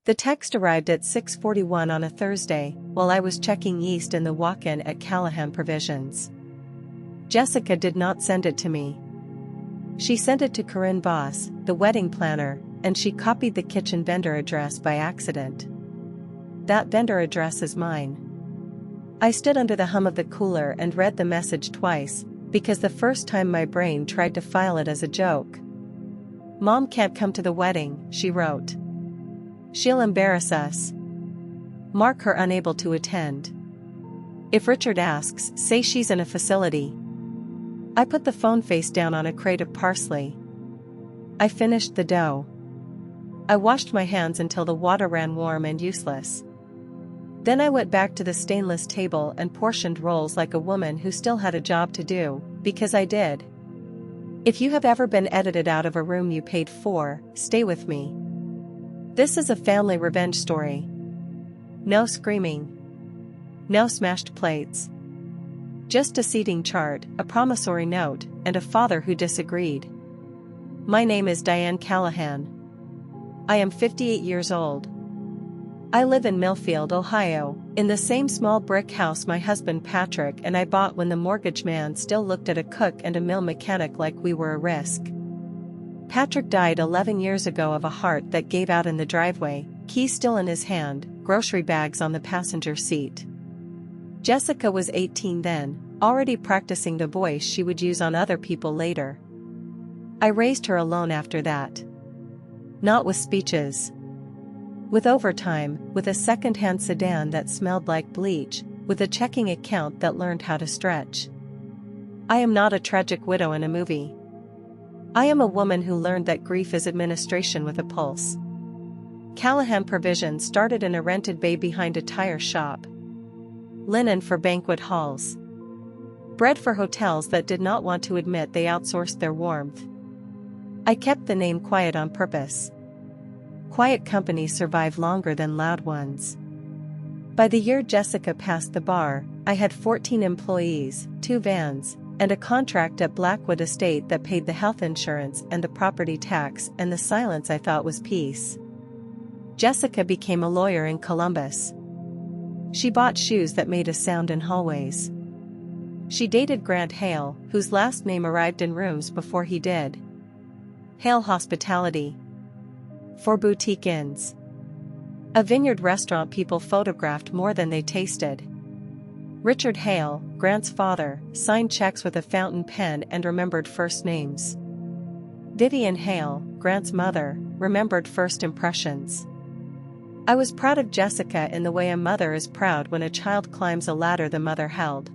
The text arrived at 6:41 on a Thursday, while I was checking yeast in the walk-in at Callahan Provisions. Jessica did not send it to me. She sent it to Corinne Voss, the wedding planner, and she copied the kitchen vendor address by accident. That vendor address is mine. I stood under the hum of the cooler and read the message twice, because the first time my brain tried to file it as a joke. "Mom can't come to the wedding," she wrote. "She'll embarrass us. Mark her unable to attend. If Richard asks, say she's in a facility." I put the phone face down on a crate of parsley. I finished the dough. I washed my hands until the water ran warm and useless. Then I went back to the stainless table and portioned rolls like a woman who still had a job to do, because I did. If you have ever been edited out of a room you paid for, stay with me. This is a family revenge story. No screaming. No smashed plates. Just a seating chart, a promissory note, and a father who disagreed. My name is Diane Callahan. I am 58 years old. I live in Millfield, Ohio, in the same small brick house my husband Patrick and I bought when the mortgage man still looked at a cook and a mill mechanic like we were a risk. Patrick died 11 years ago of a heart that gave out in the driveway, keys still in his hand, grocery bags on the passenger seat. Jessica was 18 then, already practicing the voice she would use on other people later. I raised her alone after that. Not with speeches. With overtime, with a second-hand sedan that smelled like bleach, with a checking account that learned how to stretch. I am not a tragic widow in a movie. I am a woman who learned that grief is administration with a pulse. Callahan Provisions started in a rented bay behind a tire shop. Linen for banquet halls. Bread for hotels that did not want to admit they outsourced their warmth. I kept the name quiet on purpose. Quiet companies survive longer than loud ones. By the year Jessica passed the bar, I had 14 employees, 2 vans, and a contract at Blackwood Estate that paid the health insurance and the property tax, and the silence I thought was peace. Jessica became a lawyer in Columbus. She bought shoes that made a sound in hallways. She dated Grant Hale, whose last name arrived in rooms before he did. Hale Hospitality. For boutique inns. A vineyard restaurant people photographed more than they tasted. Richard Hale, Grant's father, signed checks with a fountain pen and remembered first names. Vivian Hale, Grant's mother, remembered first impressions. I was proud of Jessica in the way a mother is proud when a child climbs a ladder the mother held.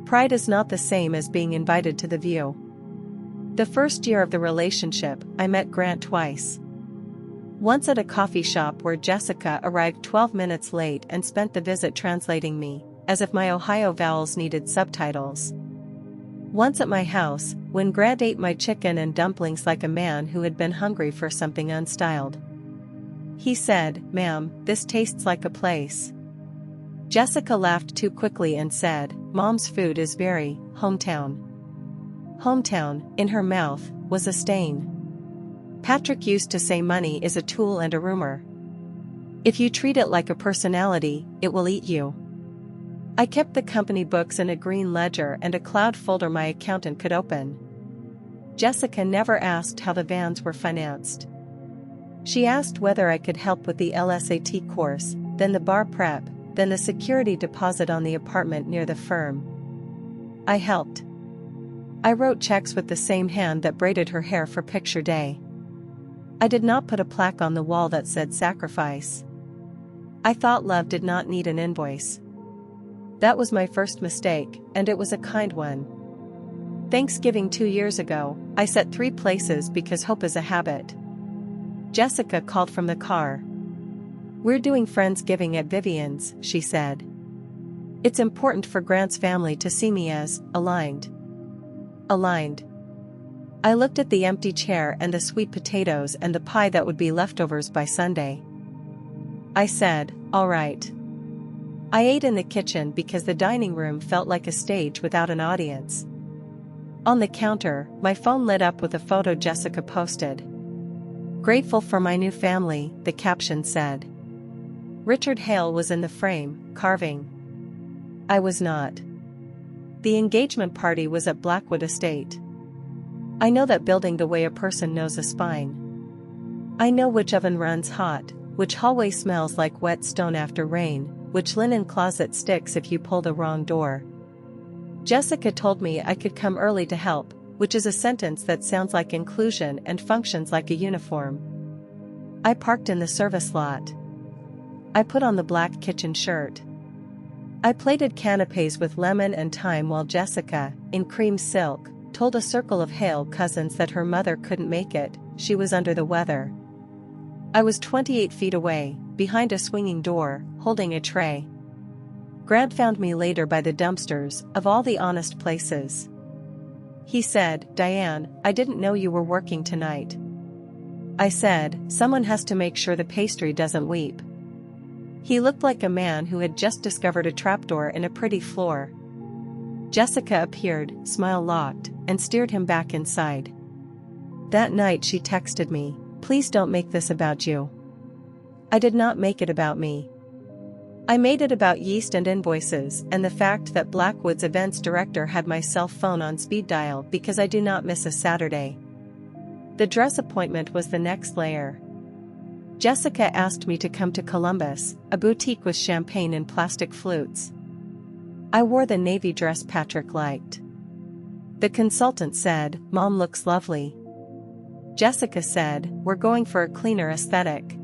Pride is not the same as being invited to the view. The first year of the relationship, I met Grant twice. Once at a coffee shop where Jessica arrived 12 minutes late and spent the visit translating me, as if my Ohio vowels needed subtitles. Once at my house, when Grant ate my chicken and dumplings like a man who had been hungry for something unstyled. He said, "Ma'am, this tastes like a place." Jessica laughed too quickly and said, "Mom's food is very hometown." Hometown, in her mouth, was a stain. Patrick used to say money is a tool and a rumor. If you treat it like a personality, it will eat you. I kept the company books in a green ledger and a cloud folder my accountant could open. Jessica never asked how the vans were financed. She asked whether I could help with the LSAT course, then the bar prep, then the security deposit on the apartment near the firm. I helped. I wrote checks with the same hand that braided her hair for picture day. I did not put a plaque on the wall that said sacrifice. I thought love did not need an invoice. That was my first mistake, and it was a kind one. Thanksgiving 2 years ago, I set 3 places because hope is a habit. Jessica called from the car. "We're doing Friendsgiving at Vivian's," she said. "It's important for Grant's family to see me as aligned." Aligned. I looked at the empty chair and the sweet potatoes and the pie that would be leftovers by Sunday. I said, "All right." I ate in the kitchen because the dining room felt like a stage without an audience. On the counter, my phone lit up with a photo Jessica posted. Grateful for my new family, the caption said. Richard Hale was in the frame, carving. I was not. The engagement party was at Blackwood Estate. I know that building the way a person knows a spine. I know which oven runs hot, which hallway smells like wet stone after rain, which linen closet sticks if you pull the wrong door. Jessica told me I could come early to help, which is a sentence that sounds like inclusion and functions like a uniform. I parked in the service lot. I put on the black kitchen shirt. I plated canapes with lemon and thyme while Jessica, in cream silk, told a circle of Hale cousins that her mother couldn't make it, she was under the weather. I was 28 feet away, behind a swinging door, holding a tray. Grant found me later by the dumpsters, of all the honest places. He said, Diane, I didn't know you were working tonight. I said, someone has to make sure the pastry doesn't weep. He looked like a man who had just discovered a trapdoor in a pretty floor. Jessica appeared, smile locked, and steered him back inside. That night she texted me, please don't make this about you. I did not make it about me. I made it about yeast and invoices and the fact that Blackwood's events director had my cell phone on speed dial because I do not miss a Saturday. The dress appointment was the next layer. Jessica asked me to come to Columbus, a boutique with champagne and plastic flutes. I wore the navy dress Patrick liked. The consultant said, Mom looks lovely. Jessica said, we're going for a cleaner aesthetic.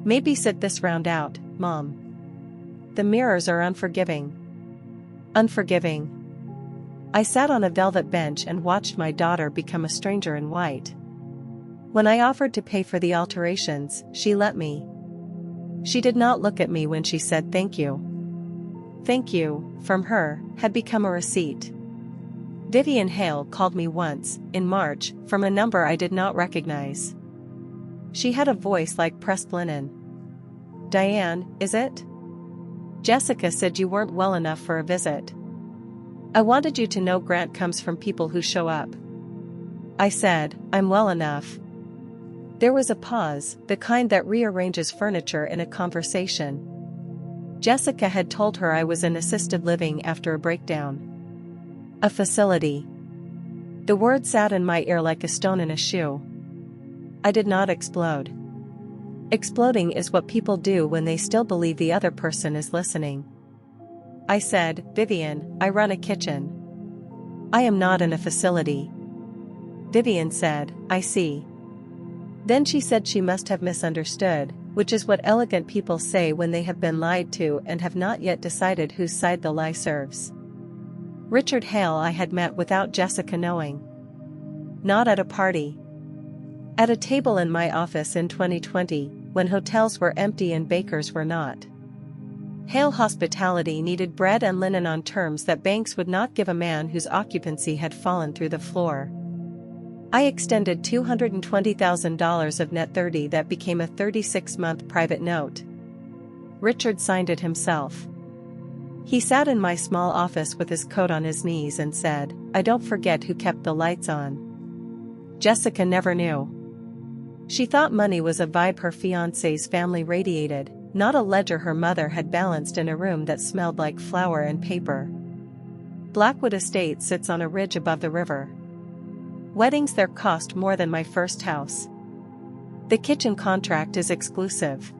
Maybe sit this round out, Mom. The mirrors are unforgiving. Unforgiving. I sat on a velvet bench and watched my daughter become a stranger in white. When I offered to pay for the alterations, she let me. She did not look at me when she said thank you. Thank you, from her, had become a receipt. Vivian Hale called me once, in March, from a number I did not recognize. She had a voice like pressed linen. Diane, is it? Jessica said you weren't well enough for a visit. I wanted you to know Grant comes from people who show up. I said, I'm well enough. There was a pause, the kind that rearranges furniture in a conversation. Jessica had told her I was in assisted living after a breakdown. A facility. The word sat in my ear like a stone in a shoe. I did not explode. Exploding is what people do when they still believe the other person is listening. I said, Vivian, I run a kitchen. I am not in a facility. Vivian said, I see. Then she said she must have misunderstood, which is what elegant people say when they have been lied to and have not yet decided whose side the lie serves. Richard Hale I had met without Jessica knowing. Not at a party. At a table in my office in 2020, when hotels were empty and bakers were not. Hale Hospitality needed bread and linen on terms that banks would not give a man whose occupancy had fallen through the floor. I extended $220,000 of net 30 that became a 36-month private note. Richard signed it himself. He sat in my small office with his coat on his knees and said, I don't forget who kept the lights on. Jessica never knew. She thought money was a vibe her fiancé's family radiated, not a ledger her mother had balanced in a room that smelled like flour and paper. Blackwood Estate sits on a ridge above the river. Weddings there cost more than my first house. The kitchen contract is exclusive.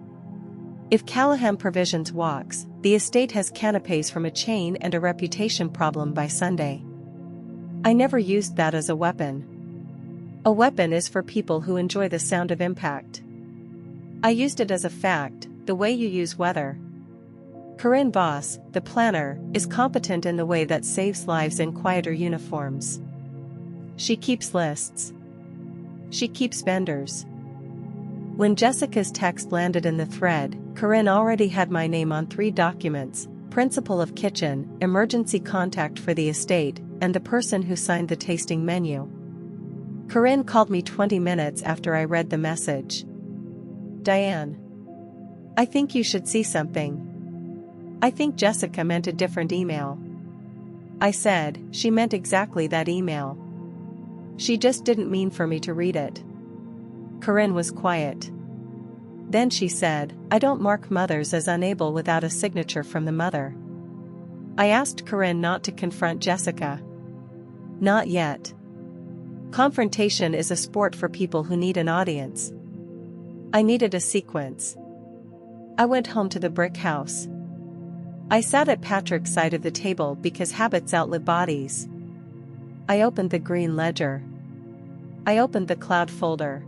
If Callahan Provisions walks, the estate has canapes from a chain and a reputation problem by Sunday. I never used that as a weapon. A weapon is for people who enjoy the sound of impact. I used it as a fact, the way you use weather. Corinne Voss, the planner, is competent in the way that saves lives in quieter uniforms. She keeps lists. She keeps vendors. When Jessica's text landed in the thread, Corinne already had my name on 3 documents: principal of kitchen, emergency contact for the estate, and the person who signed the tasting menu. Corinne called me 20 minutes after I read the message. Diane. I think you should see something. I think Jessica meant a different email. I said, she meant exactly that email. She just didn't mean for me to read it. Corinne was quiet. Then she said, I don't mark mothers as unable without a signature from the mother. I asked Corinne not to confront Jessica. Not yet. Confrontation is a sport for people who need an audience. I needed a sequence. I went home to the brick house. I sat at Patrick's side of the table because habits outlive bodies. I opened the green ledger. I opened the cloud folder.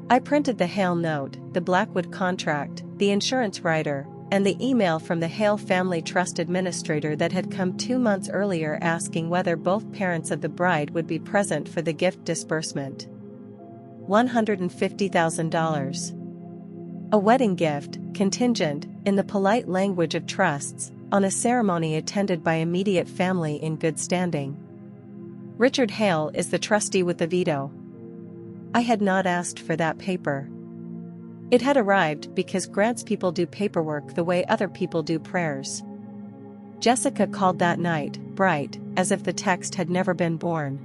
I printed the Hale note, the Blackwood contract, the insurance rider, and the email from the Hale Family Trust administrator that had come 2 months earlier asking whether both parents of the bride would be present for the gift disbursement. $150,000. A wedding gift, contingent, in the polite language of trusts, on a ceremony attended by immediate family in good standing. Richard Hale is the trustee with the veto. I had not asked for that paper. It had arrived because Grant's people do paperwork the way other people do prayers. Jessica called that night, bright, as if the text had never been born.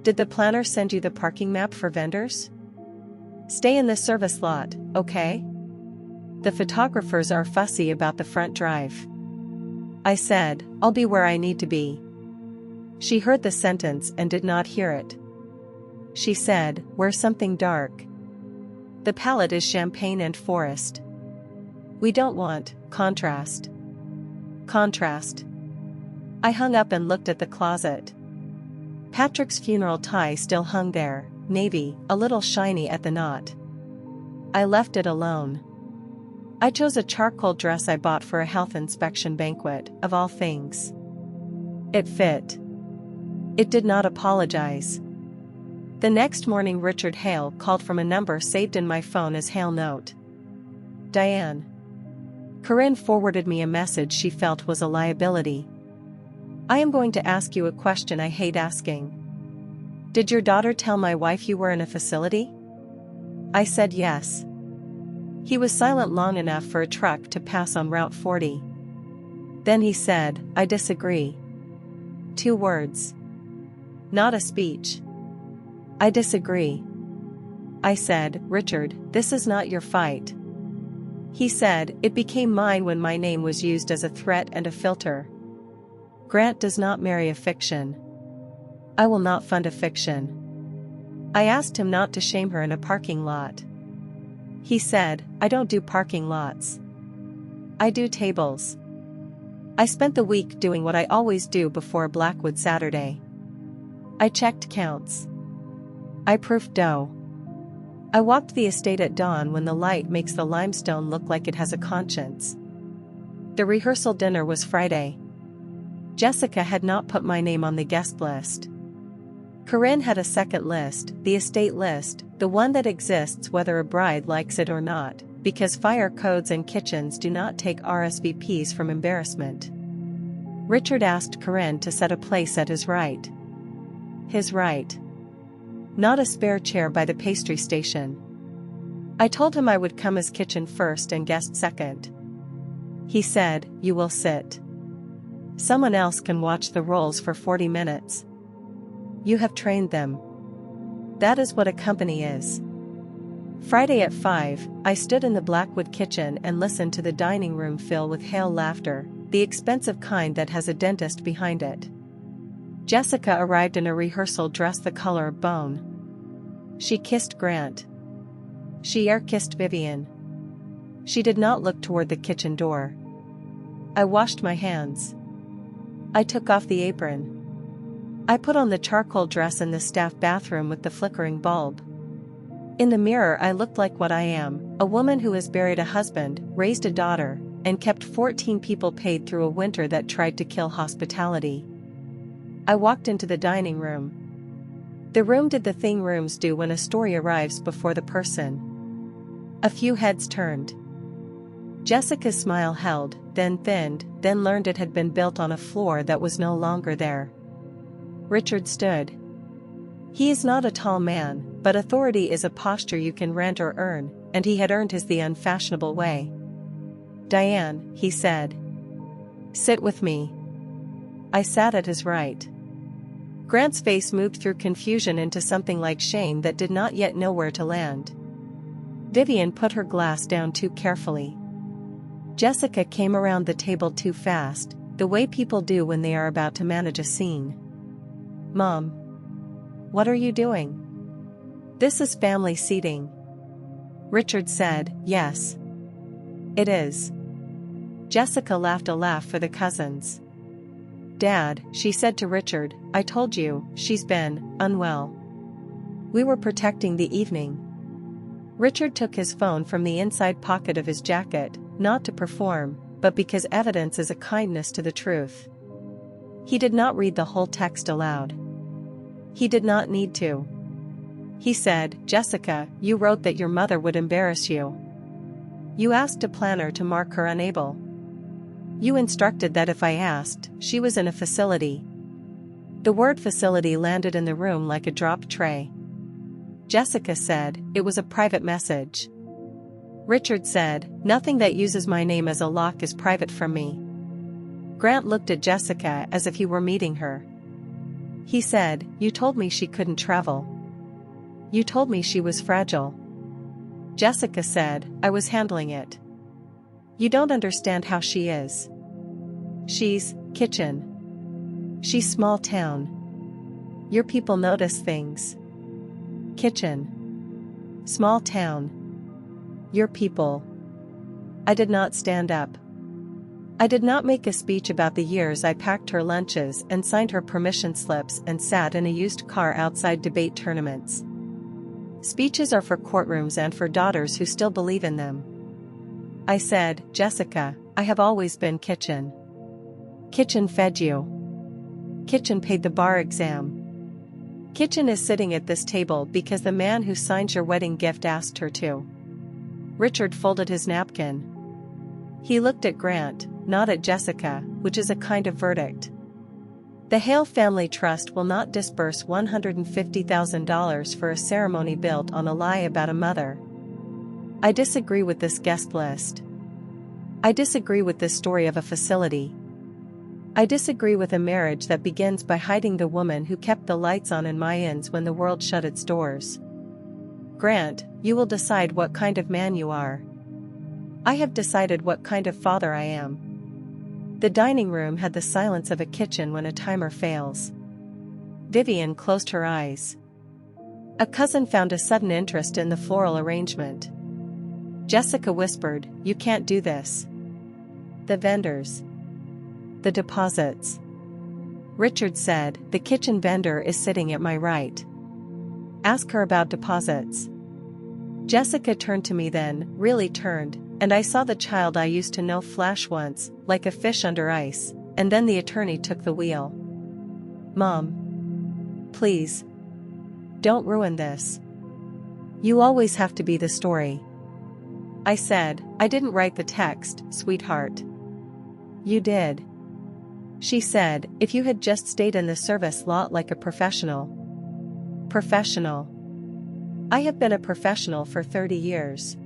Did the planner send you the parking map for vendors? Stay in the service lot, okay? The photographers are fussy about the front drive. I said, I'll be where I need to be. She heard the sentence and did not hear it. She said, wear something dark. The palette is champagne and forest. We don't want contrast. Contrast. I hung up and looked at the closet. Patrick's funeral tie still hung there, navy, a little shiny at the knot. I left it alone. I chose a charcoal dress I bought for a health inspection banquet, of all things. It fit. It did not apologize. The next morning Richard Hale called from a number saved in my phone as Hale Note. Diane. Corinne forwarded me a message she felt was a liability. I am going to ask you a question I hate asking. Did your daughter tell my wife you were in a facility? I said yes. He was silent long enough for a truck to pass on Route 40. Then he said, I disagree. 2 words. Not a speech. I disagree. I said, Richard, this is not your fight. He said, it became mine when my name was used as a threat and a filter. Grant does not marry a fiction. I will not fund a fiction. I asked him not to shame her in a parking lot. He said, I don't do parking lots. I do tables. I spent the week doing what I always do before a Blackwood Saturday. I checked counts. I proofed dough. I walked the estate at dawn when the light makes the limestone look like it has a conscience. The rehearsal dinner was Friday. Jessica had not put my name on the guest list. Corinne had a second list, the estate list, the one that exists whether a bride likes it or not, because fire codes and kitchens do not take RSVPs from embarrassment. Richard asked Corinne to set a place at his right. His right. Not a spare chair by the pastry station. I told him I would come as kitchen first and guest second. He said, you will sit. Someone else can watch the rolls for 40 minutes. You have trained them. That is what a company is. Friday at 5, I stood in the Blackwood kitchen and listened to the dining room fill with Hale laughter, the expensive kind that has a dentist behind it. Jessica arrived in a rehearsal dress the color of bone. She kissed Grant. She air-kissed Vivian. She did not look toward the kitchen door. I washed my hands. I took off the apron. I put on the charcoal dress in the staff bathroom with the flickering bulb. In the mirror I looked like what I am, a woman who has buried a husband, raised a daughter, and kept 14 people paid through a winter that tried to kill hospitality. I walked into the dining room. The room did the thing rooms do when a story arrives before the person. A few heads turned. Jessica's smile held, then thinned, then learned it had been built on a floor that was no longer there. Richard stood. He is not a tall man, but authority is a posture you can rent or earn, and he had earned his the unfashionable way. Diane, he said. Sit with me. I sat at his right. Grant's face moved through confusion into something like shame that did not yet know where to land. Vivian put her glass down too carefully. Jessica came around the table too fast, the way people do when they are about to manage a scene. Mom. What are you doing? This is family seating. Richard said, yes. It is. Jessica laughed a laugh for the cousins. Dad, she said to Richard, I told you, she's been unwell. We were protecting the evening. Richard took his phone from the inside pocket of his jacket, not to perform, but because evidence is a kindness to the truth. He did not read the whole text aloud. He did not need to. He said, Jessica, you wrote that your mother would embarrass you. You asked a planner to mark her unable. You instructed that if I asked, she was in a facility. The word facility landed in the room like a dropped tray. Jessica said, it was a private message. Richard said, nothing that uses my name as a lock is private from me. Grant looked at Jessica as if he were meeting her. He said, you told me she couldn't travel. You told me she was fragile. Jessica said, I was handling it. You don't understand how she is. She's kitchen. She's small town. Your people notice things. Kitchen. Small town. Your people. I did not stand up. I did not make a speech about the years I packed her lunches and signed her permission slips and sat in a used car outside debate tournaments. Speeches are for courtrooms and for daughters who still believe in them. I said, Jessica, I have always been kitchen. Kitchen fed you. Kitchen paid the bar exam. Kitchen is sitting at this table because the man who signs your wedding gift asked her to. Richard folded his napkin. He looked at Grant, not at Jessica, which is a kind of verdict. The Hale Family Trust will not disburse $150,000 for a ceremony built on a lie about a mother. I disagree with this guest list. I disagree with this story of a facility. I disagree with a marriage that begins by hiding the woman who kept the lights on in my inns when the world shut its doors. Grant, you will decide what kind of man you are. I have decided what kind of father I am. The dining room had the silence of a kitchen when a timer fails. Vivian closed her eyes. A cousin found a sudden interest in the floral arrangement. Jessica whispered, you can't do this. The vendors. The deposits. Richard said, the kitchen vendor is sitting at my right. Ask her about deposits. Jessica turned to me then, really turned, and I saw the child I used to know flash once, like a fish under ice, and then the attorney took the wheel. Mom. Please. Don't ruin this. You always have to be the story. I said, I didn't write the text, sweetheart. You did. She said, if you had just stayed in the service lot like a professional. Professional. I have been a professional for 30 years.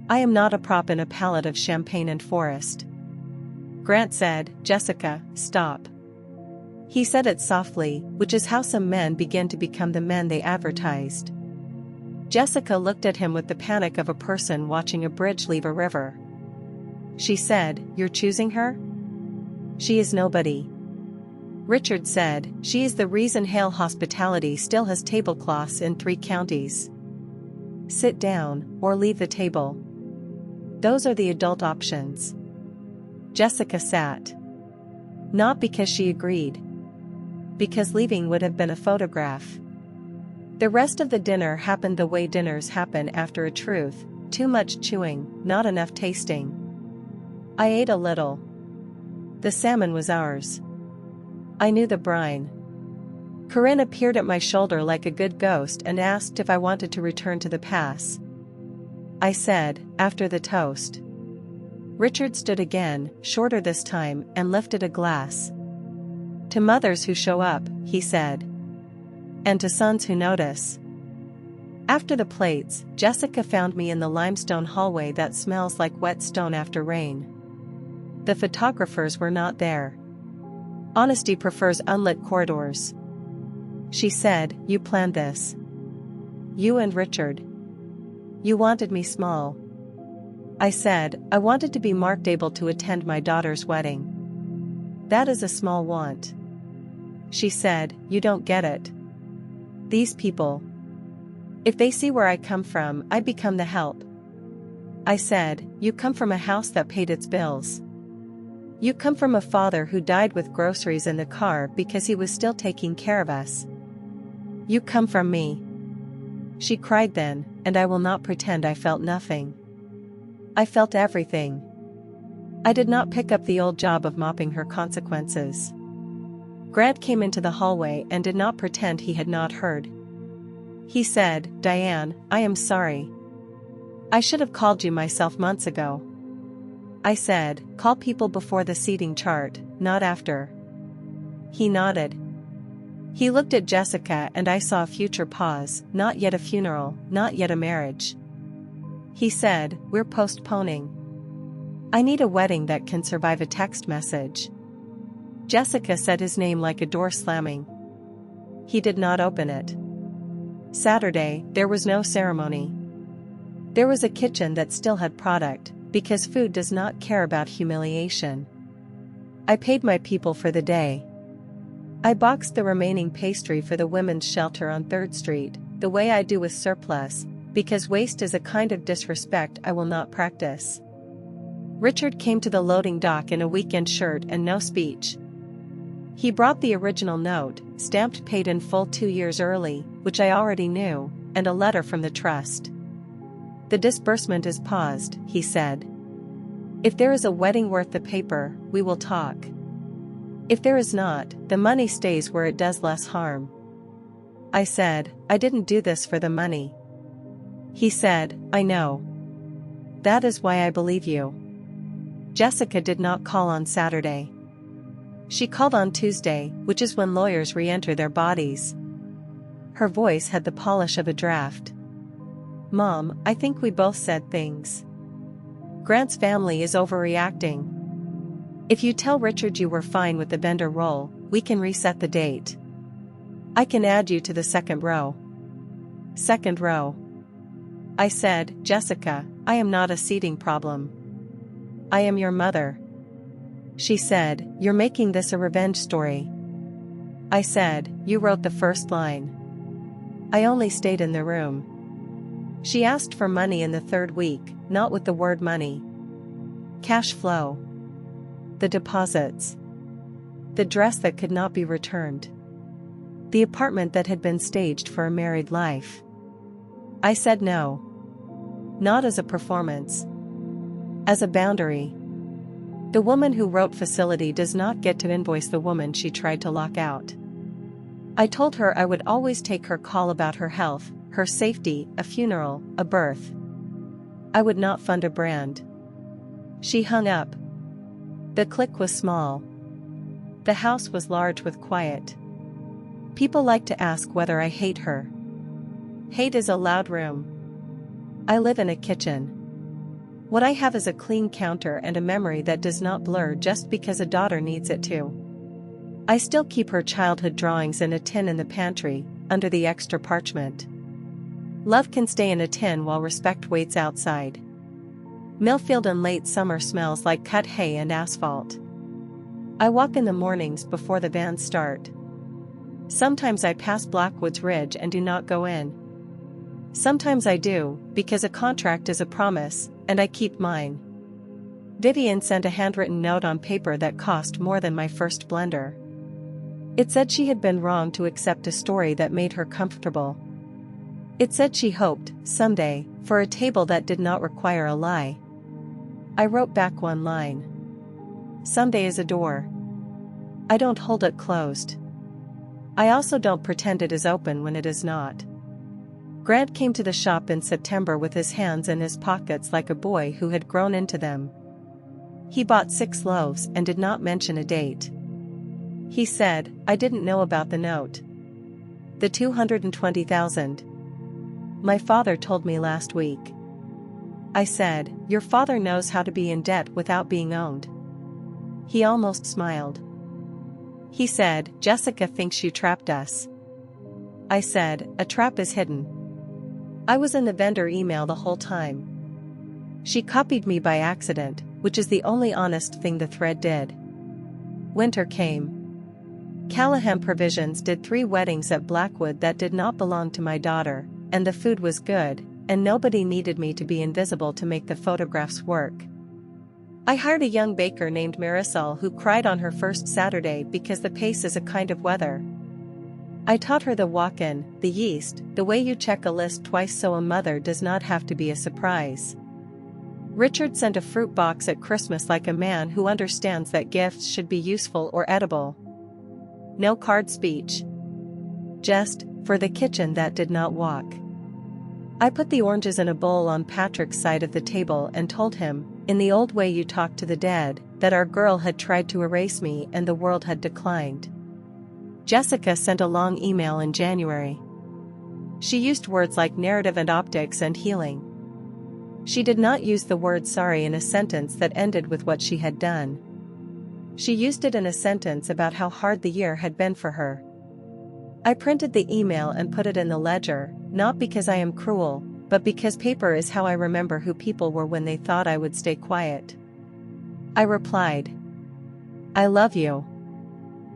I am not a prop in a palette of champagne and forest. Grant said, Jessica, stop. He said it softly, which is how some men begin to become the men they advertised. Jessica looked at him with the panic of a person watching a bridge leave a river. She said, you're choosing her? She is nobody. Richard said, she is the reason Hale Hospitality still has tablecloths in 3 counties. Sit down, or leave the table. Those are the adult options. Jessica sat. Not because she agreed. Because leaving would have been a photograph. The rest of the dinner happened the way dinners happen after a truth, too much chewing, not enough tasting. I ate a little. The salmon was ours. I knew the brine. Corinne appeared at my shoulder like a good ghost and asked if I wanted to return to the pass. I said, after the toast. Richard stood again, shorter this time, and lifted a glass. To mothers who show up, he said. And to sons who notice. After the plates, Jessica found me in the limestone hallway that smells like wet stone after rain. The photographers were not there. Honesty prefers unlit corridors. She said, "You planned this. You and Richard. You wanted me small." I said, "I wanted to be marked able to attend my daughter's wedding." "That is a small want." She said, "You don't get it. These people. If they see where I come from, I become the help." I said, "You come from a house that paid its bills. You come from a father who died with groceries in the car because he was still taking care of us. You come from me." She cried then, and I will not pretend I felt nothing. I felt everything. I did not pick up the old job of mopping her consequences. Grant came into the hallway and did not pretend he had not heard. He said, "Diane, I am sorry. I should have called you myself months ago." I said, "Call people before the seating chart, not after." He nodded. He looked at Jessica and I saw a future pause, not yet a funeral, not yet a marriage. He said, "We're postponing. I need a wedding that can survive a text message." Jessica said his name like a door slamming. He did not open it. Saturday, there was no ceremony. There was a kitchen that still had product, because food does not care about humiliation. I paid my people for the day. I boxed the remaining pastry for the women's shelter on 3rd Street, the way I do with surplus, because waste is a kind of disrespect I will not practice. Richard came to the loading dock in a weekend shirt and no speech. He brought the original note, stamped paid in full 2 years early, which I already knew, and a letter from the trust. "The disbursement is paused," he said. "If there is a wedding worth the paper, we will talk. If there is not, the money stays where it does less harm." I said, "I didn't do this for the money." He said, "I know. That is why I believe you." Jessica did not call on Saturday. She called on Tuesday, which is when lawyers re-enter their bodies. Her voice had the polish of a draft. "Mom, I think we both said things. Grant's family is overreacting. If you tell Richard you were fine with the Bender role, we can reset the date. I can add you to the 2nd row." "2nd row." I said, "Jessica, I am not a seating problem. I am your mother." She said, "You're making this a revenge story." I said, "You wrote the first line. I only stayed in the room." She asked for money in the 3rd week, not with the word money. Cash flow. The deposits. The dress that could not be returned. The apartment that had been staged for a married life. I said no. Not as a performance. As a boundary. The woman who wrote facility does not get to invoice the woman she tried to lock out. I told her I would always take her call about her health, her safety, a funeral, a birth. I would not fund a brand. She hung up. The clique was small. The house was large with quiet. People like to ask whether I hate her. Hate is a loud room. I live in a kitchen. What I have is a clean counter and a memory that does not blur just because a daughter needs it to. I still keep her childhood drawings in a tin in the pantry, under the extra parchment. Love can stay in a tin while respect waits outside. Millfield in late summer smells like cut hay and asphalt. I walk in the mornings before the vans start. Sometimes I pass Blackwoods Ridge and do not go in. Sometimes I do, because a contract is a promise, and I keep mine. Vivian sent a handwritten note on paper that cost more than my first blender. It said she had been wrong to accept a story that made her comfortable. It said she hoped, someday, for a table that did not require a lie. I wrote back one line. Someday is a door. I don't hold it closed. I also don't pretend it is open when it is not. Grant came to the shop in September with his hands in his pockets like a boy who had grown into them. He bought 6 loaves and did not mention a date. He said, "I didn't know about the note. The 220,000. My father told me last week." I said, "Your father knows how to be in debt without being owned." He almost smiled. He said, "Jessica thinks you trapped us." I said, a trap is hidden. I was in the vendor email the whole time. She copied me by accident, which is the only honest thing the thread did. Winter came. Callahan Provisions did 3 weddings at Blackwood that did not belong to my daughter, and the food was good, and nobody needed me to be invisible to make the photographs work. I hired a young baker named Marisol who cried on her first Saturday because the pace is a kind of weather. I taught her the walk-in, the yeast, the way you check a list twice so a mother does not have to be a surprise. Richard sent a fruit box at Christmas like a man who understands that gifts should be useful or edible. No card speech. Just, for the kitchen that did not walk. I put the oranges in a bowl on Patrick's side of the table and told him, in the old way you talk to the dead, that our girl had tried to erase me and the world had declined. Jessica sent a long email in January. She used words like narrative and optics and healing. She did not use the word sorry in a sentence that ended with what she had done. She used it in a sentence about how hard the year had been for her. I printed the email and put it in the ledger, not because I am cruel, but because paper is how I remember who people were when they thought I would stay quiet. I replied, I love you.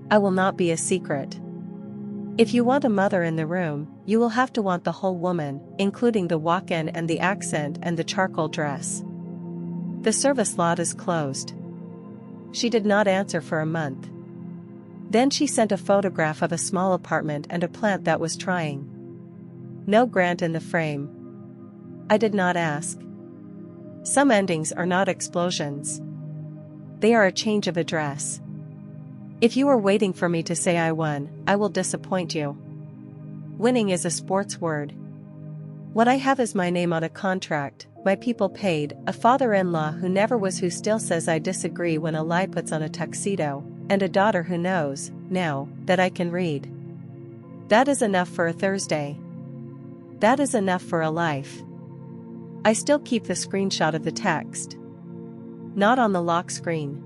I will not be a secret. If you want a mother in the room, you will have to want the whole woman, including the walk-in and the accent and the charcoal dress. The service lot is closed. She did not answer for a month. Then she sent a photograph of a small apartment and a plant that was trying. No grant in the frame. I did not ask. Some endings are not explosions. They are a change of address. If you are waiting for me to say I won, I will disappoint you. Winning is a sports word. What I have is my name on a contract, my people paid, a father-in-law who never was who still says I disagree when a lie puts on a tuxedo, and a daughter who knows, now, that I can read. That is enough for a Thursday. That is enough for a life. I still keep the screenshot of the text. Not on the lock screen.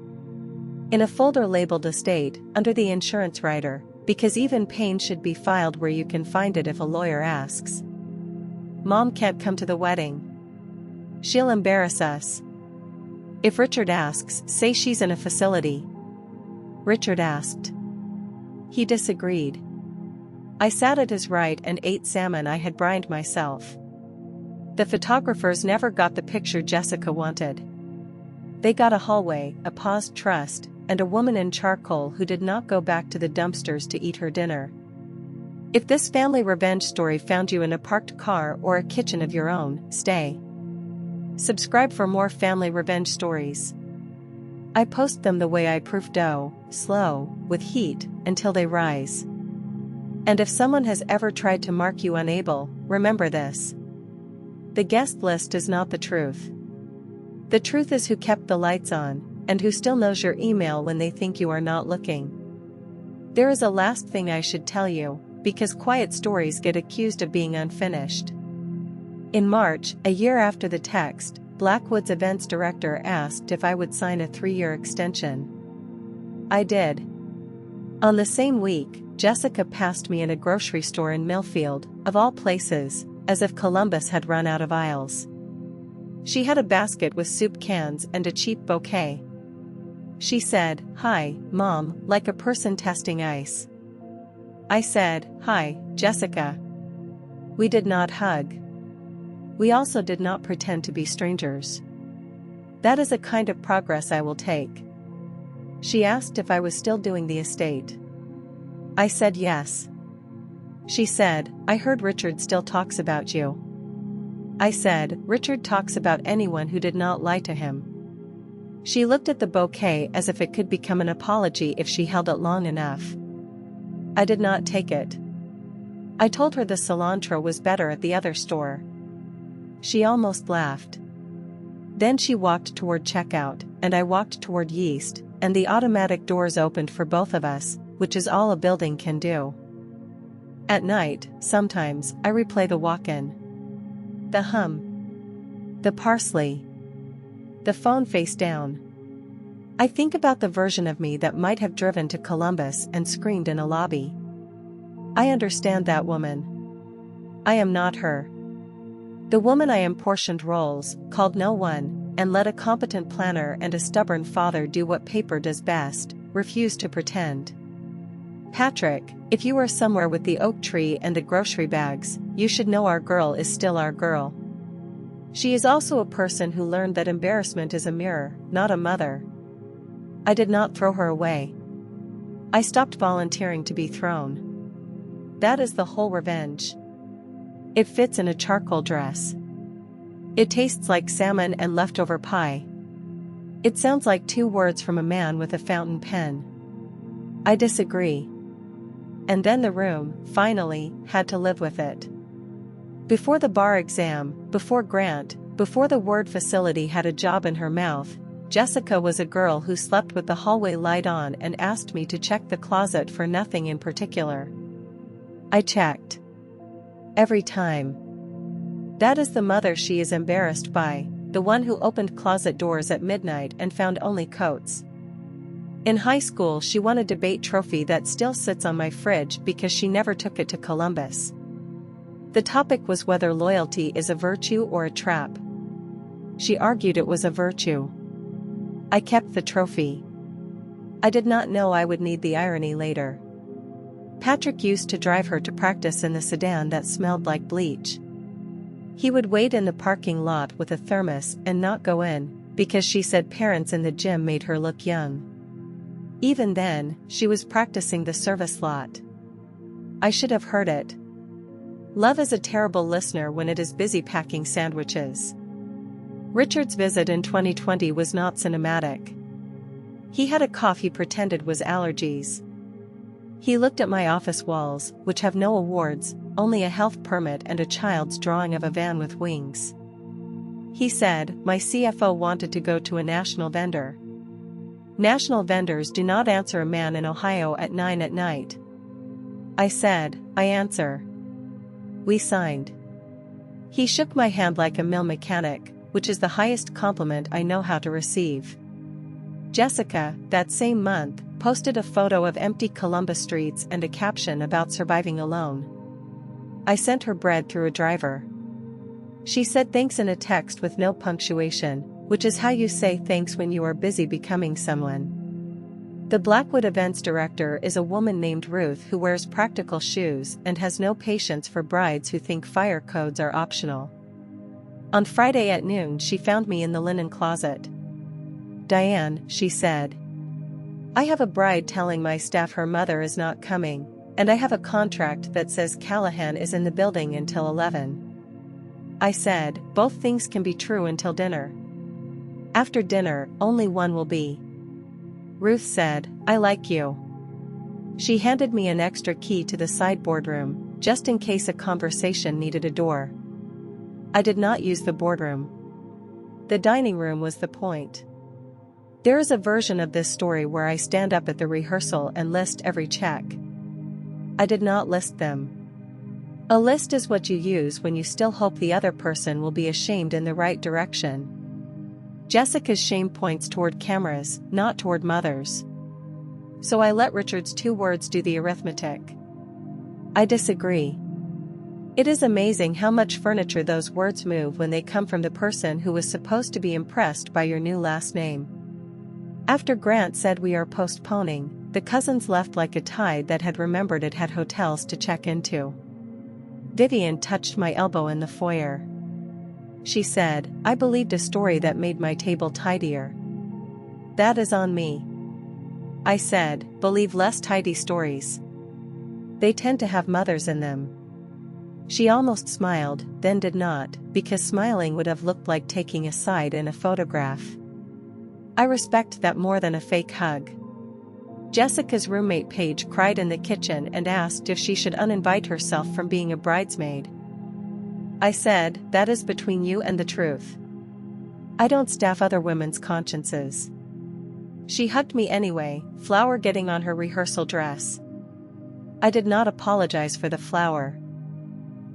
In a folder labeled estate, under the insurance writer, because even pain should be filed where you can find it if a lawyer asks. Mom can't come to the wedding. She'll embarrass us. If Richard asks, say she's in a facility. Richard asked. He disagreed. I sat at his right and ate salmon I had brined myself. The photographers never got the picture Jessica wanted. They got a hallway, a paused trust, and a woman in charcoal who did not go back to the dumpsters to eat her dinner. If this family revenge story found you in a parked car or a kitchen of your own, stay. Subscribe for more family revenge stories. I post them the way I proof dough, slow, with heat, until they rise. And if someone has ever tried to mark you unable, remember this. The guest list is not the truth. The truth is who kept the lights on, and who still knows your email when they think you are not looking. There is a last thing I should tell you, because quiet stories get accused of being unfinished. In March, a year after the text, Blackwood's events director asked if I would sign a 3-year extension. I did. On the same week, Jessica passed me in a grocery store in Millfield, of all places, as if Columbus had run out of aisles. She had a basket with soup cans and a cheap bouquet. She said, "Hi, Mom," like a person testing ice. I said, "Hi, Jessica." We did not hug. We also did not pretend to be strangers. That is a kind of progress I will take. She asked if I was still doing the estate. I said yes. She said, "I heard Richard still talks about you." I said, "Richard talks about anyone who did not lie to him." She looked at the bouquet as if it could become an apology if she held it long enough. I did not take it. I told her the cilantro was better at the other store. She almost laughed. Then she walked toward checkout, and I walked toward yeast, and the automatic doors opened for both of us, which is all a building can do. At night, sometimes, I replay the walk-in. The hum. The parsley. The phone face down. I think about the version of me that might have driven to Columbus and screamed in a lobby. I understand that woman. I am not her. The woman I apportioned roles, called no one, and let a competent planner and a stubborn father do what paper does best, refuse to pretend. Patrick, if you are somewhere with the oak tree and the grocery bags, you should know our girl is still our girl. She is also a person who learned that embarrassment is a mirror, not a mother. I did not throw her away. I stopped volunteering to be thrown. That is the whole revenge. It fits in a charcoal dress. It tastes like salmon and leftover pie. It sounds like 2 words from a man with a fountain pen. I disagree. And then the room, finally, had to live with it. Before the bar exam, before Grant, before the word facility had a job in her mouth, Jessica was a girl who slept with the hallway light on and asked me to check the closet for nothing in particular. I checked. Every time. That is the mother she is embarrassed by, the one who opened closet doors at midnight and found only coats. In high school she won a debate trophy that still sits on my fridge because she never took it to Columbus. The topic was whether loyalty is a virtue or a trap. She argued it was a virtue. I kept the trophy. I did not know I would need the irony later. Patrick used to drive her to practice in the sedan that smelled like bleach. He would wait in the parking lot with a thermos and not go in, because she said parents in the gym made her look young. Even then, she was practicing the service lot. I should have heard it. Love is a terrible listener when it is busy packing sandwiches. Richard's visit in 2020 was not cinematic. He had a cough he pretended was allergies. He looked at my office walls, which have no awards, only a health permit and a child's drawing of a van with wings. He said, my CFO wanted to go to a national vendor. National vendors do not answer a man in Ohio at 9 at night. I said, I answer. We signed. He shook my hand like a mill mechanic, which is the highest compliment I know how to receive. Jessica, that same month, posted a photo of empty Columbus streets and a caption about surviving alone. I sent her bread through a driver. She said thanks in a text with no punctuation, which is how you say thanks when you are busy becoming someone. The Blackwood events director is a woman named Ruth who wears practical shoes and has no patience for brides who think fire codes are optional. On Friday at noon she found me in the linen closet. Diane, she said. I have a bride telling my staff her mother is not coming, and I have a contract that says Callahan is in the building until 11. I said, both things can be true until dinner. After dinner, only one will be. Ruth said, I like you. She handed me an extra key to the sideboard room, just in case a conversation needed a door. I did not use the boardroom. The dining room was the point. There is a version of this story where I stand up at the rehearsal and list every check. I did not list them. A list is what you use when you still hope the other person will be ashamed in the right direction. Jessica's shame points toward cameras, not toward mothers. So I let Richard's 2 words do the arithmetic. I disagree. It is amazing how much furniture those words move when they come from the person who was supposed to be impressed by your new last name. After Grant said we are postponing, the cousins left like a tide that had remembered it had hotels to check into. Vivian touched my elbow in the foyer. She said, I believed a story that made my table tidier. That is on me. I said, believe less tidy stories. They tend to have mothers in them. She almost smiled, then did not, because smiling would have looked like taking a side in a photograph. I respect that more than a fake hug. Jessica's roommate Paige cried in the kitchen and asked if she should uninvite herself from being a bridesmaid. I said, that is between you and the truth. I don't staff other women's consciences. She hugged me anyway, flour getting on her rehearsal dress. I did not apologize for the flour.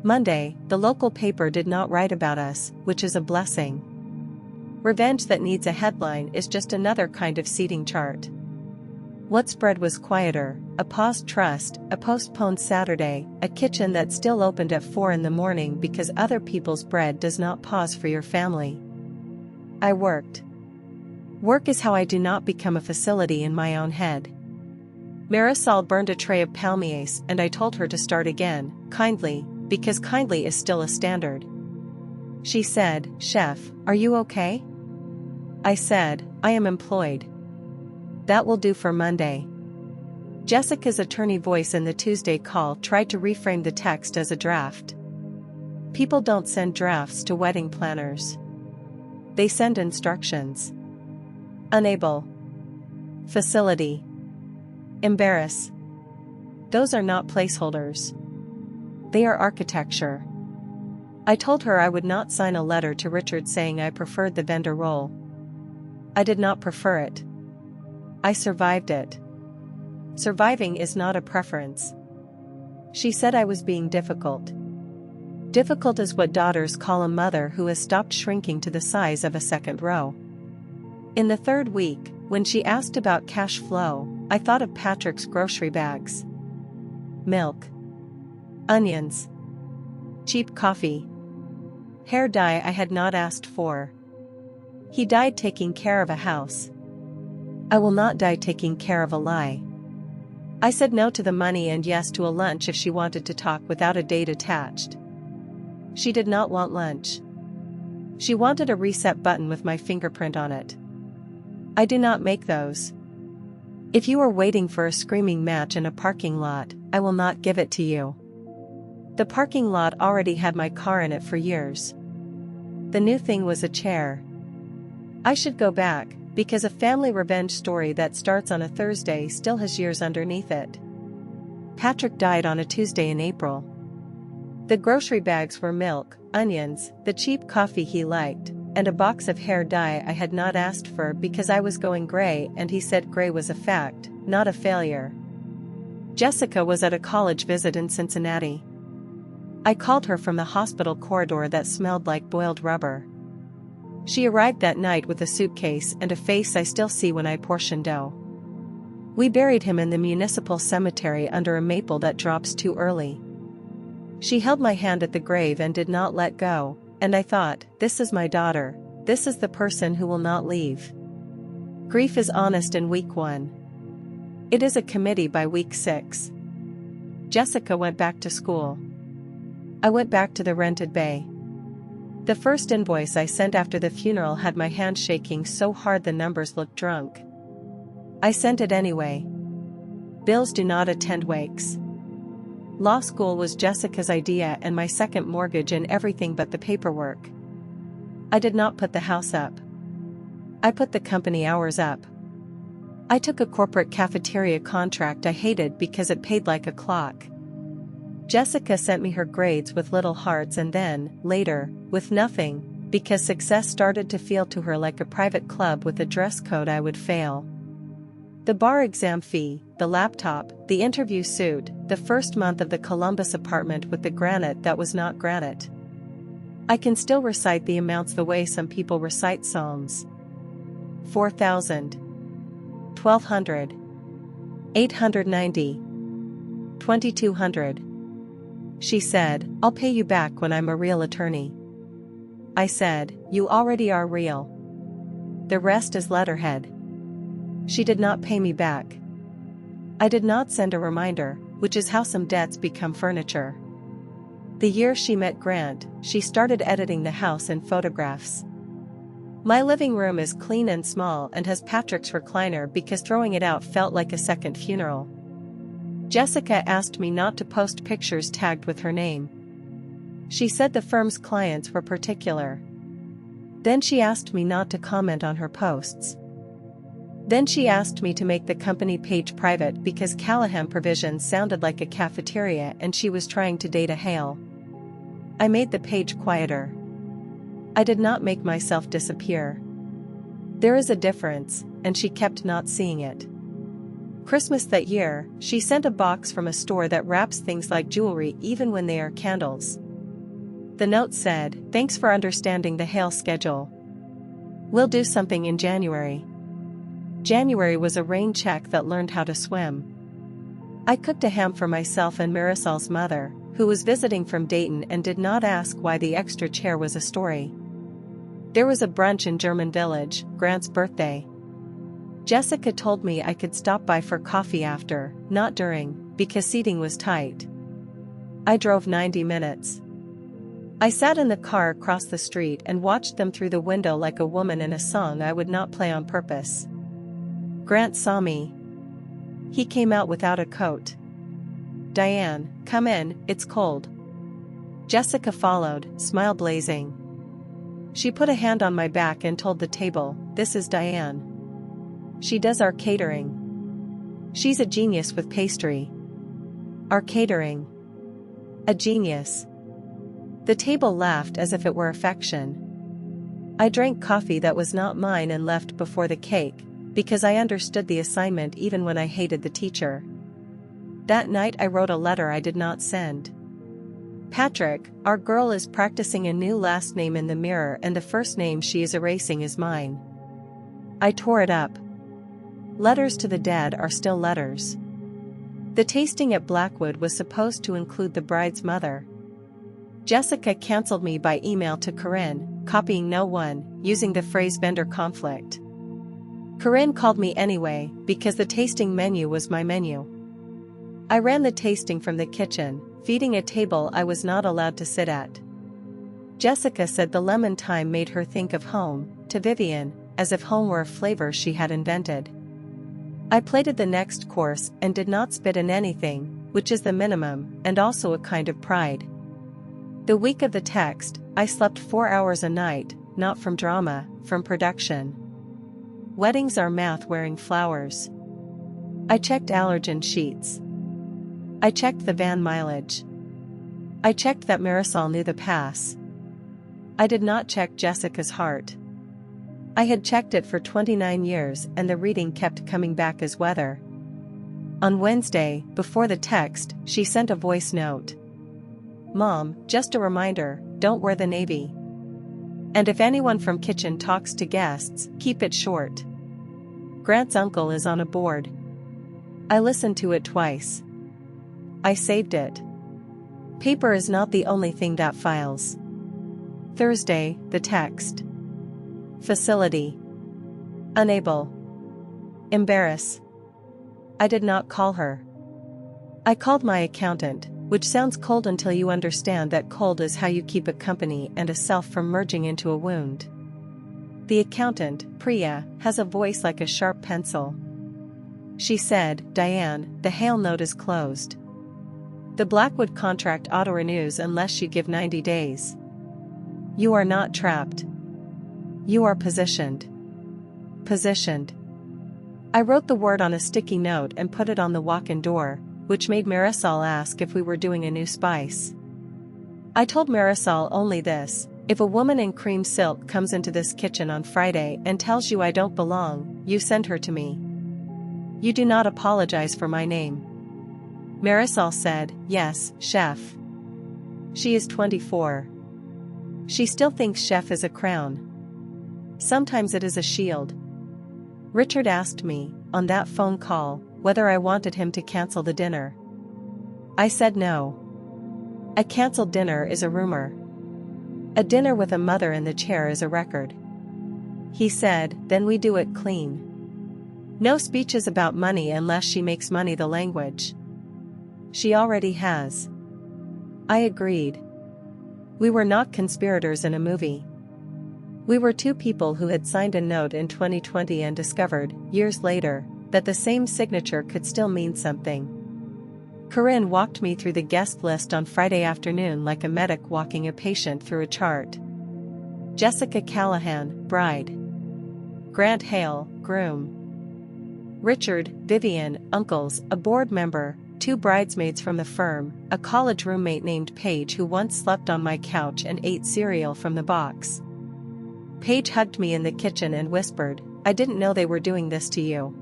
Monday, the local paper did not write about us, which is a blessing. Revenge that needs a headline is just another kind of seating chart. What spread was quieter, a paused trust, a postponed Saturday, a kitchen that still opened at 4 in the morning because other people's bread does not pause for your family. I worked. Work is how I do not become a facility in my own head. Marisol burned a tray of palmiers and I told her to start again, kindly, because kindly is still a standard. She said, "Chef, are you okay?" I said, "I am employed." "That will do for Monday." Jessica's attorney voice in the Tuesday call tried to reframe the text as a draft. People don't send drafts to wedding planners. They send instructions. Unable. Facility. Embarrass. Those are not placeholders. They are architecture. I told her I would not sign a letter to Richard saying I preferred the vendor role. I did not prefer it. I survived it. Surviving is not a preference. She said I was being difficult. Difficult is what daughters call a mother who has stopped shrinking to the size of a second row. In the third week, when she asked about cash flow, I thought of Patrick's grocery bags. Milk. Onions. Cheap coffee. Hair dye I had not asked for. He died taking care of a house. I will not die taking care of a lie. I said no to the money and yes to a lunch if she wanted to talk without a date attached. She did not want lunch. She wanted a reset button with my fingerprint on it. I do not make those. If you are waiting for a screaming match in a parking lot, I will not give it to you. The parking lot already had my car in it for years. The new thing was a chair. I should go back, because a family revenge story that starts on a Thursday still has years underneath it. Patrick died on a Tuesday in April. The grocery bags were milk, onions, the cheap coffee he liked, and a box of hair dye I had not asked for because I was going gray and he said gray was a fact, not a failure. Jessica was at a college visit in Cincinnati. I called her from the hospital corridor that smelled like boiled rubber. She arrived that night with a suitcase and a face I still see when I portion dough. We buried him in the municipal cemetery under a maple that drops too early. She held my hand at the grave and did not let go, and I thought, this is my daughter, this is the person who will not leave. Grief is honest in week 1. It is a committee by week 6. Jessica went back to school. I went back to the rented bay. The first invoice I sent after the funeral had my hand shaking so hard the numbers looked drunk. I sent it anyway. Bills do not attend wakes. Law school was Jessica's idea and my second mortgage and everything but the paperwork. I did not put the house up. I put the company hours up. I took a corporate cafeteria contract I hated because it paid like a clock. Jessica sent me her grades with little hearts and then, later, with nothing, because success started to feel to her like a private club with a dress code I would fail. The bar exam fee, the laptop, the interview suit, the first month of the Columbus apartment with the granite that was not granite. I can still recite the amounts the way some people recite psalms. 4,000. 1,200. 890. 2,200. She said, I'll pay you back when I'm a real attorney. I said, you already are real. The rest is letterhead. She did not pay me back. I did not send a reminder, which is how some debts become furniture. The year she met Grant, she started editing the house in photographs. My living room is clean and small and has Patrick's recliner because throwing it out felt like a second funeral. Jessica asked me not to post pictures tagged with her name. She said the firm's clients were particular. Then she asked me not to comment on her posts. Then she asked me to make the company page private because Callahan Provisions sounded like a cafeteria and she was trying to date a Hale. I made the page quieter. I did not make myself disappear. There is a difference, and she kept not seeing it. Christmas that year, she sent a box from a store that wraps things like jewelry even when they are candles. The note said, "Thanks for understanding the Hale schedule. We'll do something in January." January was a rain check that learned how to swim. I cooked a ham for myself and Marisol's mother, who was visiting from Dayton and did not ask why the extra chair was a story. There was a brunch in German Village, Grant's birthday. Jessica told me I could stop by for coffee after, not during, because seating was tight. I drove 90 minutes. I sat in the car across the street and watched them through the window like a woman in a song I would not play on purpose. Grant saw me. He came out without a coat. "Diane, come in, it's cold." Jessica followed, smile blazing. She put a hand on my back and told the table, "This is Diane. She does our catering. She's a genius with pastry." Our catering. A genius. The table laughed as if it were affection. I drank coffee that was not mine and left before the cake, because I understood the assignment even when I hated the teacher. That night I wrote a letter I did not send. "Patrick, our girl is practicing a new last name in the mirror and the first name she is erasing is mine." I tore it up. Letters to the dead are still letters. The tasting at Blackwood was supposed to include the bride's mother. Jessica canceled me by email to Corinne, copying no one, using the phrase vendor conflict. Corinne called me anyway, because the tasting menu was my menu. I ran the tasting from the kitchen, feeding a table I was not allowed to sit at. Jessica said the lemon thyme made her think of home, to Vivian, as if home were a flavor she had invented. I plated the next course and did not spit in anything, which is the minimum, and also a kind of pride. The week of the text, I slept 4 hours a night, not from drama, from production. Weddings are math wearing flowers. I checked allergen sheets. I checked the van mileage. I checked that Marisol knew the pass. I did not check Jessica's heart. I had checked it for 29 years and the reading kept coming back as weather. On Wednesday, before the text, she sent a voice note. "Mom, just a reminder, don't wear the navy. And if anyone from kitchen talks to guests, keep it short. Grant's uncle is on a board." I listened to it twice. I saved it. Paper is not the only thing that files. Thursday, the text. Facility. Unable. Embarrass. I did not call her. I called my accountant, which sounds cold until you understand that cold is how you keep a company and a self from merging into a wound. The accountant, Priya, has a voice like a sharp pencil. She said, "Diane, the hail note is closed. The Blackwood contract auto-renews unless you give 90 days. You are not trapped. You are positioned." Positioned. I wrote the word on a sticky note and put it on the walk-in door, which made Marisol ask if we were doing a new spice. I told Marisol only this: if a woman in cream silk comes into this kitchen on Friday and tells you I don't belong, you send her to me. You do not apologize for my name. Marisol said, "Yes, chef." She is 24. She still thinks chef is a crown. Sometimes it is a shield. Richard asked me, on that phone call, whether I wanted him to cancel the dinner. I said no. A canceled dinner is a rumor. A dinner with a mother in the chair is a record. He said, "Then we do it clean. No speeches about money unless she makes money the language. She already has." I agreed. We were not conspirators in a movie. We were two people who had signed a note in 2020 and discovered, years later, that the same signature could still mean something. Corinne walked me through the guest list on Friday afternoon like a medic walking a patient through a chart. Jessica Callahan, bride. Grant Hale, groom. Richard, Vivian, uncles, a board member, 2 bridesmaids from the firm, a college roommate named Paige who once slept on my couch and ate cereal from the box. Paige hugged me in the kitchen and whispered, "I didn't know they were doing this to you."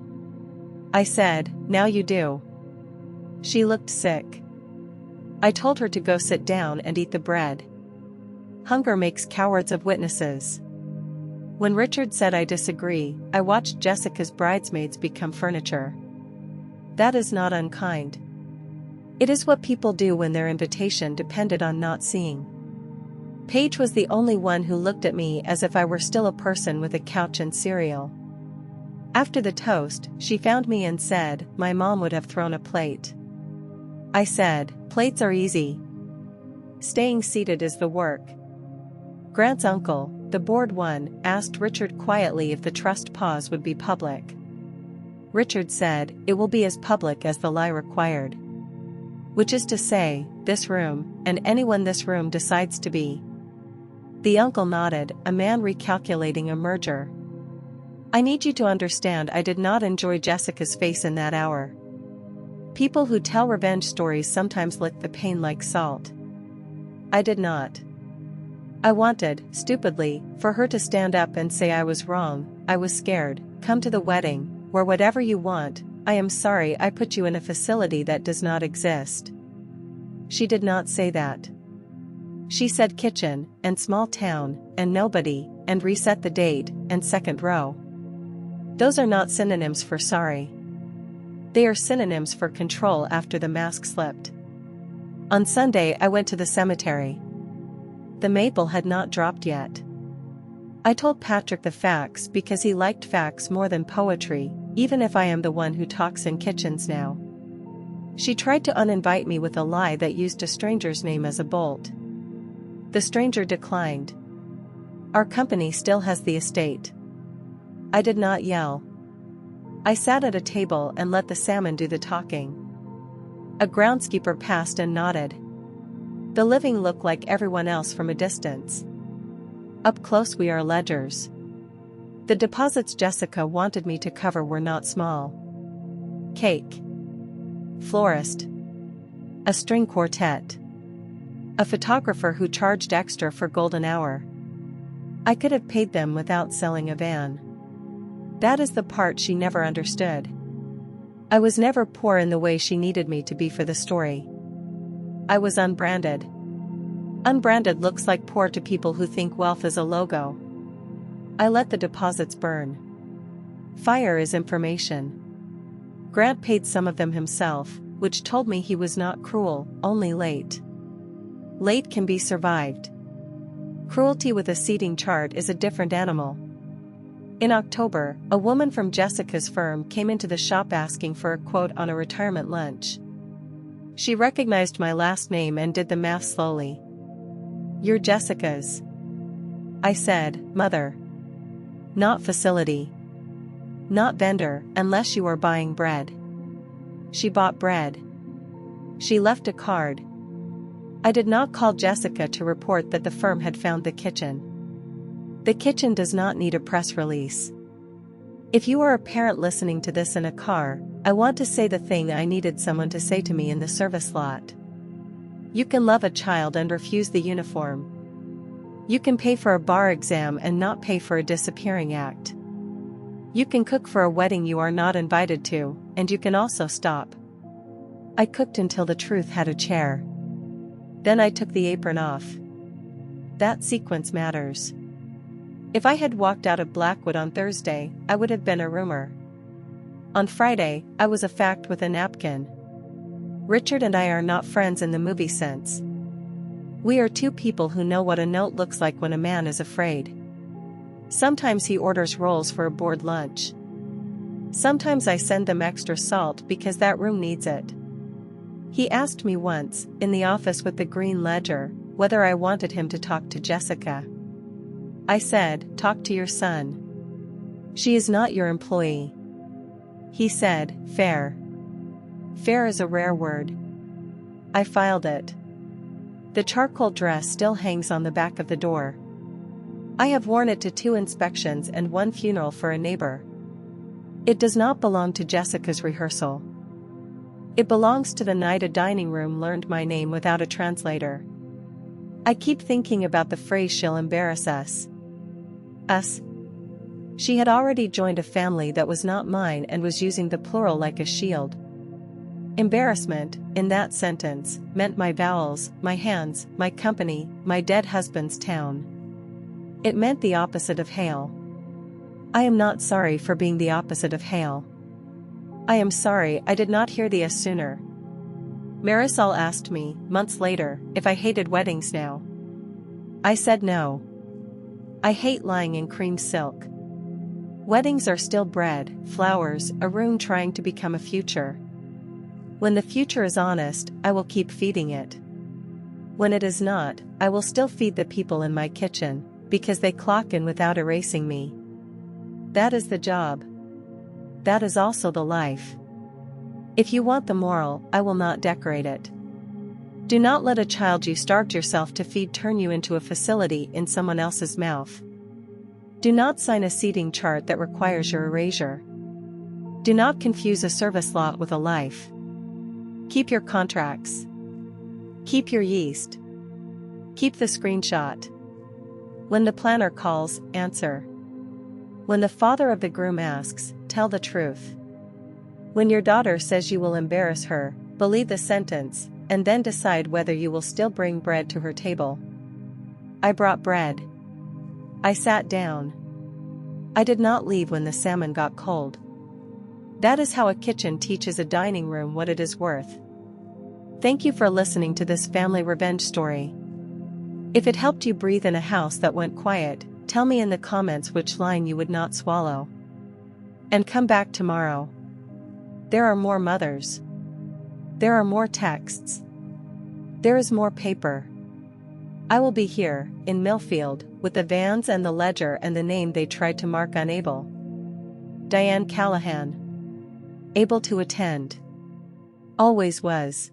I said, "Now you do." She looked sick. I told her to go sit down and eat the bread. Hunger makes cowards of witnesses. When Richard said I disagree, I watched Jessica's bridesmaids become furniture. That is not unkind. It is what people do when their invitation depended on not seeing. Paige was the only one who looked at me as if I were still a person with a couch and cereal. After the toast, she found me and said, "My mom would have thrown a plate." I said, "Plates are easy. Staying seated is the work." Grant's uncle, the bored one, asked Richard quietly if the trust pause would be public. Richard said, "It will be as public as the lie required. Which is to say, this room, and anyone this room decides to be." The uncle nodded, a man recalculating a merger. I need you to understand I did not enjoy Jessica's face in that hour. People who tell revenge stories sometimes lick the pain like salt. I did not. I wanted, stupidly, for her to stand up and say I was wrong. I was scared. "Come to the wedding, where whatever you want, I am sorry I put you in a facility that does not exist." She did not say that. She said kitchen, and small town, and nobody, and reset the date, and second row. Those are not synonyms for sorry. They are synonyms for control after the mask slipped. On Sunday I went to the cemetery. The maple had not dropped yet. I told Patrick the facts because he liked facts more than poetry, even if I am the one who talks in kitchens now. She tried to uninvite me with a lie that used a stranger's name as a bolt. The stranger declined. Our company still has the estate. I did not yell. I sat at a table and let the salmon do the talking. A groundskeeper passed and nodded. The living look like everyone else from a distance. Up close we are ledgers. The deposits Jessica wanted me to cover were not small. Cake. Florist. A string quartet. A photographer who charged extra for golden hour. I could have paid them without selling a van. That is the part she never understood. I was never poor in the way she needed me to be for the story. I was unbranded. Unbranded looks like poor to people who think wealth is a logo. I let the deposits burn. Fire is information. Grant paid some of them himself, which told me he was not cruel, only late. Late can be survived. Cruelty with a seating chart is a different animal. In October, a woman from Jessica's firm came into the shop asking for a quote on a retirement lunch. She recognized my last name and did the math slowly. "You're Jessica's." I said, "Mother. Not facility. Not vendor, unless you are buying bread." She bought bread. She left a card. I did not call Jessica to report that the firm had found the kitchen. The kitchen does not need a press release. If you are a parent listening to this in a car, I want to say the thing I needed someone to say to me in the service lot. You can love a child and refuse the uniform. You can pay for a bar exam and not pay for a disappearing act. You can cook for a wedding you are not invited to, and you can also stop. I cooked until the truth had a chair. Then I took the apron off. That sequence matters. If I had walked out of Blackwood on Thursday, I would have been a rumor. On Friday, I was a fact with a napkin. Richard and I are not friends in the movie sense. We are two people who know what a note looks like when a man is afraid. Sometimes he orders rolls for a board lunch. Sometimes I send them extra salt because that room needs it. He asked me once, in the office with the green ledger, whether I wanted him to talk to Jessica. I said, "Talk to your son. She is not your employee." He said, "Fair." Fair is a rare word. I filed it. The charcoal dress still hangs on the back of the door. I have worn it to 2 inspections and 1 funeral for a neighbor. It does not belong to Jessica's rehearsal. It belongs to the night a dining room learned my name without a translator. I keep thinking about the phrase "she'll embarrass us." Us. She had already joined a family that was not mine and was using the plural like a shield. Embarrassment, in that sentence, meant my vowels, my hands, my company, my dead husband's town. It meant the opposite of hail. I am not sorry for being the opposite of hail. I am sorry I did not hear thee sooner. Marisol asked me, months later, if I hated weddings now. I said no. I hate lying in cream silk. Weddings are still bread, flowers, a room trying to become a future. When the future is honest, I will keep feeding it. When it is not, I will still feed the people in my kitchen, because they clock in without erasing me. That is the job. That is also the life. If you want the moral, I will not decorate it. Do not let a child you starved yourself to feed turn you into a facility in someone else's mouth. Do not sign a seating chart that requires your erasure. Do not confuse a service lot with a life. Keep your contracts. Keep your yeast. Keep the screenshot. When the planner calls, answer. When the father of the groom asks, tell the truth. When your daughter says you will embarrass her, believe the sentence, and then decide whether you will still bring bread to her table. I brought bread. I sat down. I did not leave when the salmon got cold. That is how a kitchen teaches a dining room what it is worth. Thank you for listening to this family revenge story. If it helped you breathe in a house that went quiet, tell me in the comments which line you would not swallow. And come back tomorrow. There are more mothers. There are more texts. There is more paper. I will be here, in Millfield, with the vans and the ledger and the name they tried to mark unable. Diane Callahan. Able to attend. Always was.